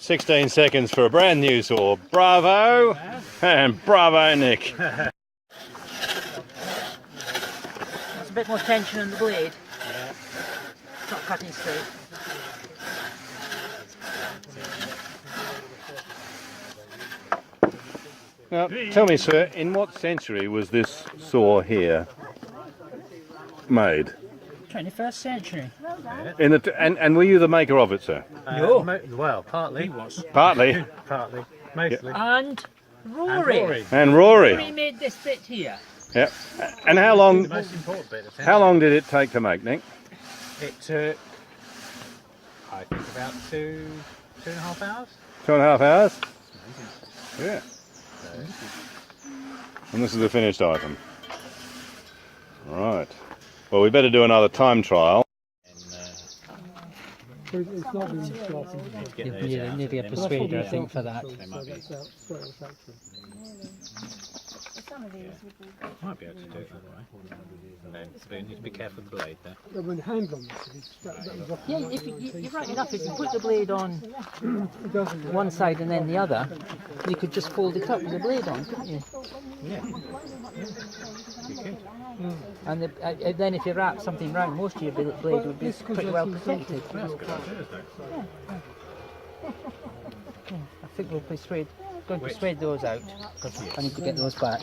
16 seconds for a brand new saw. Bravo! And bravo, Nick. There's a bit more tension in the blade. Yeah. It's not cutting straight. Now, tell me, sir, in what century was this saw here made? 21st century. In the and were you the maker of it, sir? No. Well, partly. He was. Partly. Partly. Mostly. And Rory. And Rory. Rory made this bit here. Yep. And how long? The most important bit. How long did it take to make, Nick? It took, I think, about 2.5 hours. 2.5 hours. Yeah. And this is the finished item. Right. Well, we better do another time trial. It's not been started. You need a persuader, I think, for that. Might be able to do it that way. But you need to be careful with the blade there. When hand on Yeah, you're right enough. If you put the blade on one side and then the other, you could just fold it up with the blade on, couldn't you? Yeah. You could. And then if you wrap something round, most of your blade would be pretty well protected. That's a good idea, isn't it? I think we'll going to persuade those out, because I need to get those back.